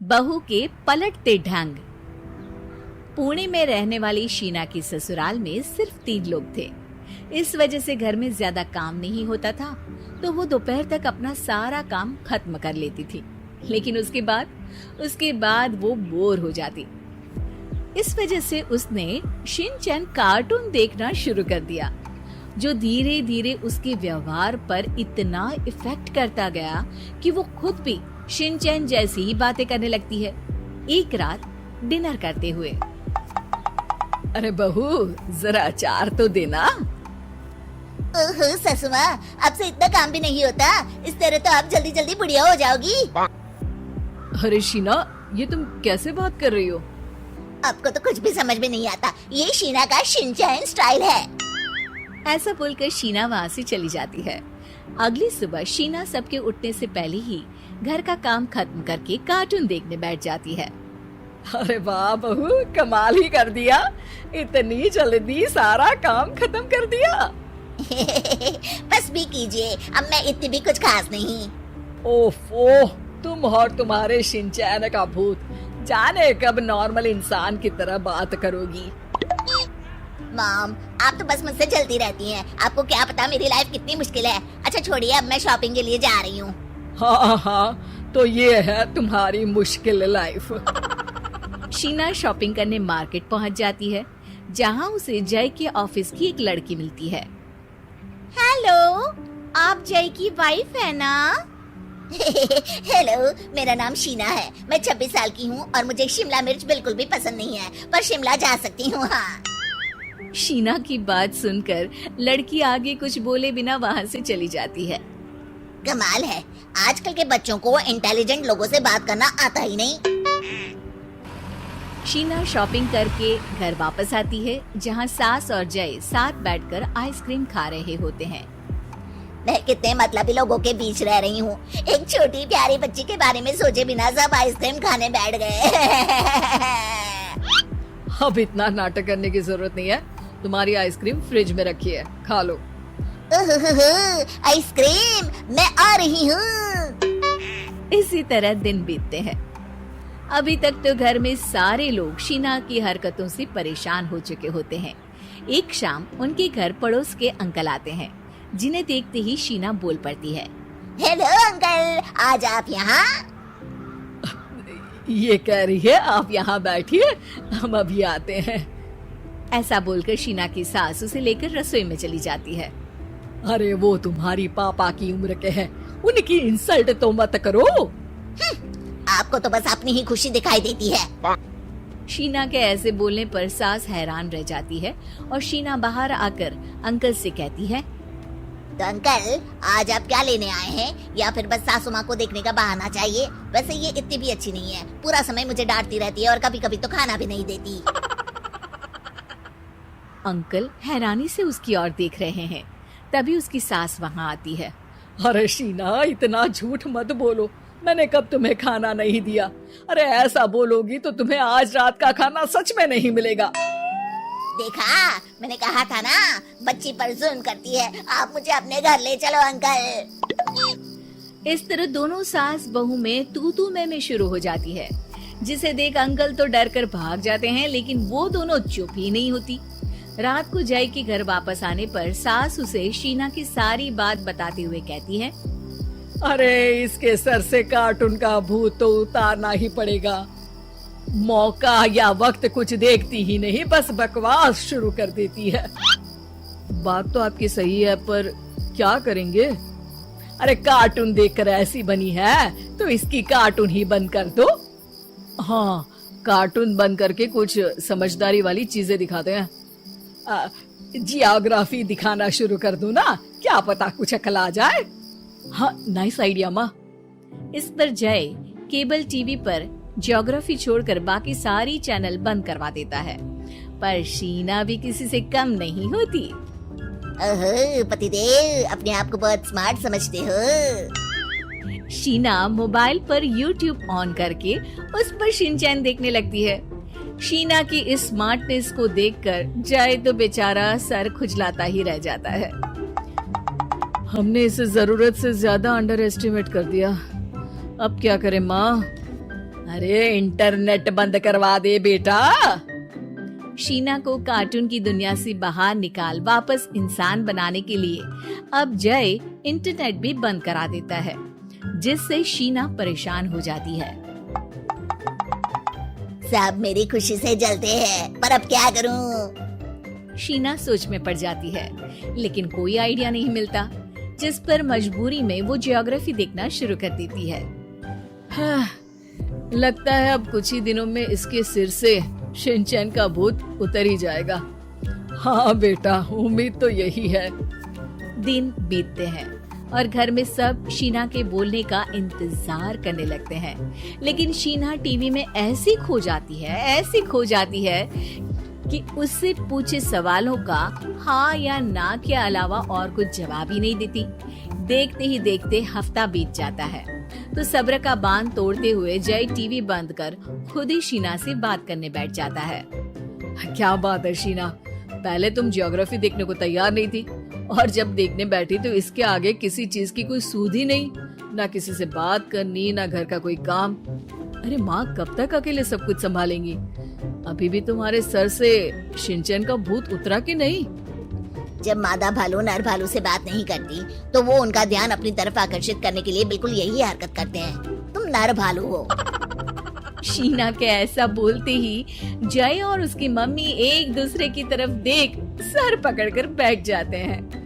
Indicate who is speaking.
Speaker 1: बहू के पलटते ढंग। पुणे में रहने वाली शीना की ससुराल में सिर्फ 3 लोग थे। इस वजह से घर में ज्यादा काम नहीं होता था, तो वो दोपहर तक अपना सारा काम खत्म कर लेती थी। लेकिन उसके बाद वो बोर हो जाती। इस वजह से उसने शिनचैन कार्टून देखना शुरू कर दिया, जो धीरे धीरे उसके व्यवहार पर इतना इफेक्ट करता गया कि वो खुद भी शिनचैन जैसी ही बातें करने लगती है। एक रात डिनर करते हुए, अरे बहू, जरा अचार तो देना।
Speaker 2: ओहो ससुमा, आपसे इतना काम भी नहीं होता। इस तरह तो आप जल्दी जल्दी बुढ़िया हो जाओगी।
Speaker 1: अरे शीना, ये तुम कैसे बात कर रही हो?
Speaker 2: आपको तो कुछ भी समझ में नहीं आता। ये शीना का शिनचैन स्टाइल है।
Speaker 1: ऐसा बोलकर शीना वहाँ से चली जाती है। अगली सुबह शीना सबके उठने से पहले ही घर का काम खत्म करके कार्टून देखने बैठ जाती है। अरे वाह बहू, कमाल ही कर दिया। इतनी जल्दी सारा काम खत्म कर दिया।
Speaker 2: बस भी कीजिए, अब मैं इतनी भी कुछ खास नहीं।
Speaker 1: ओफो, तुम और तुम्हारे शिनचैन का भूत, जाने कब नॉर्मल इंसान की तरह बात करोगी।
Speaker 2: मॉम, आप तो बस मुझसे चलती रहती हैं। आपको क्या पता मेरी लाइफ कितनी मुश्किल है। अच्छा छोड़िए, अब मैं शॉपिंग के लिए जा रही हूँ।
Speaker 1: हाँ, तो ये है तुम्हारी मुश्किल लाइफ। शीना शॉपिंग करने मार्केट पहुँच जाती है, जहाँ उसे जय के ऑफिस की एक लड़की मिलती है।
Speaker 2: हेलो, आप जय की वाइफ है ना? हेलो, मेरा नाम शीना है। मैं 26 साल की हूँ और मुझे शिमला मिर्च बिल्कुल भी पसंद नहीं है, पर शिमला जा सकती हूँ। हाँ।
Speaker 1: शीना की बात सुनकर लड़की आगे कुछ बोले बिना वहाँ से चली जाती है।
Speaker 2: कमाल है, आजकल के बच्चों को इंटेलिजेंट लोगों से बात करना आता ही नहीं।
Speaker 1: शीना शॉपिंग करके घर वापस आती है, जहाँ सास और जय साथ बैठकर आइसक्रीम खा रहे होते हैं।
Speaker 2: मैं कितने मतलबी लोगों के बीच रह रही हूँ। एक छोटी प्यारी बच्ची के बारे में सोचे बिना सब आइसक्रीम खाने बैठ गए।
Speaker 1: अब इतना नाटक करने की जरूरत नहीं है। तुम्हारी आइसक्रीम फ्रिज में रखी है, खा लो।
Speaker 2: आइसक्रीम, मैं आ रही हूँ।
Speaker 1: इसी तरह दिन बीतते हैं। अभी तक तो घर में सारे लोग शीना की हरकतों से परेशान हो चुके होते हैं। एक शाम उनके घर पड़ोस के अंकल आते हैं, जिन्हें देखते ही शीना बोल पड़ती है।
Speaker 2: हेलो अंकल, आज आप यहाँ?
Speaker 1: ये कह रही है आप यहाँ बैठिए, हम अभी आते हैं। ऐसा बोलकर शीना की सास उसे लेकर रसोई में चली जाती है। अरे वो तुम्हारी पापा की उम्र के हैं, उनकी इंसल्ट तो मत करो।
Speaker 2: आपको तो बस अपनी ही खुशी दिखाई देती है।
Speaker 1: शीना के ऐसे बोलने पर सास हैरान रह जाती है और शीना बाहर आकर अंकल से कहती है,
Speaker 2: तो अंकल, आज आप क्या लेने आए हैं? या फिर बस सासू माँ को देखने का बहाना चाहिए? वैसे ये इतनी भी अच्छी नहीं है, पूरा समय मुझे डांटती रहती है और कभी कभी तो खाना भी नहीं देती।
Speaker 1: अंकल हैरानी से उसकी ओर देख रहे हैं। तभी उसकी सास वहाँ आती है। अरे शीना, इतना झूठ मत बोलो, मैंने कब तुम्हें खाना नहीं दिया? अरे ऐसा बोलोगी तो तुम्हें आज रात का खाना सच में नहीं मिलेगा।
Speaker 2: देखा, मैंने कहा था ना, बच्ची पर जुल्म करती है। आप मुझे अपने घर ले चलो अंकल।
Speaker 1: इस तरह दोनों सास बहू में तू मैं शुरू हो जाती है, जिसे देख अंकल तो डर कर भाग जाते हैं, लेकिन वो दोनों चुप ही नहीं होती। रात को जय के घर वापस आने पर सास उसे शीना की सारी बात बताते हुए कहती है, अरे इसके सर से कार्टून का भूत तो उतारना ही पड़ेगा। मौका या वक्त कुछ देखती ही नहीं, बस बकवास शुरू कर देती है। बात तो आपकी सही है, पर क्या करेंगे? अरे कार्टून देखकर ऐसी बनी है तो इसकी कार्टून ही बंद कर दो। हाँ, कार्टून बंद करके कुछ समझदारी वाली चीजें दिखाते हैं। जियोग्राफी दिखाना शुरू कर दो ना, क्या पता कुछ अकल आ जाए। हाँ, नाइस आइडिया माँ। इस पर जय केबल टीवी पर ज्योग्राफी छोड़कर बाकी सारी चैनल बंद करवा देता है, पर शीना भी किसी से कम नहीं होती।
Speaker 2: ओहो पतिदेव, अपने आप को बहुत स्मार्ट समझते हो।
Speaker 1: शीना मोबाइल पर YouTube ऑन करके उस पर शिनचैन देखने लगती है। शीना की इस स्मार्टनेस को देखकर जय तो बेचारा सर खुजलाता ही रह जाता है। हमने इसे जरूरत से ज्यादा अंडर एस्टिमेट कर दिया, अब क्या करें माँ? अरे इंटरनेट बंद करवा दे बेटा। शीना को कार्टून की दुनिया से बाहर निकाल वापस इंसान बनाने के लिए अब जय इंटरनेट भी बंद करा देता है, जिससे शीना परेशान हो जाती है।
Speaker 2: सब मेरी खुशी से जलते हैं, पर अब क्या करूं?
Speaker 1: शीना सोच में पड़ जाती है, लेकिन कोई आइडिया नहीं मिलता, जिस पर मजबूरी में वो ज्योग्राफी देखना शुरू कर देती है। लगता है अब कुछ ही दिनों में इसके सिर से शिनचैन का भूत उतर ही जाएगा। हाँ बेटा, उम्मीद तो यही है। दिन बीतते हैं और घर में सब शीना के बोलने का इंतजार करने लगते हैं, लेकिन शीना टीवी में ऐसी खो जाती है कि उससे पूछे सवालों का हाँ या ना के अलावा और कुछ जवाब ही नहीं देती। देखते ही देखते हफ्ता बीत जाता है, तो सब्र का बांध तोड़ते हुए जय टीवी बंद कर खुद ही शीना से बात करने बैठ जाता है। क्या बात है शीना, पहले तुम ज्योग्राफी देखने को तैयार नहीं थी, और जब देखने बैठी तो इसके आगे किसी चीज की कोई सूध ही नहीं, ना किसी से बात करनी, ना घर का कोई काम। अरे माँ कब तक अकेले सब कुछ संभालेंगी? अभी भी तुम्हारे सर से शिनचैन का भूत उतरा कि नहीं?
Speaker 2: जब मादा भालू नर भालू से बात नहीं करती, तो वो उनका ध्यान अपनी तरफ आकर्षित करने के लिए बिल्कुल यही हरकत करते हैं। तुम नर भालू हो।
Speaker 1: शीना के ऐसा बोलते ही जय और उसकी मम्मी एक दूसरे की तरफ देख सर पकड़कर बैठ जाते हैं।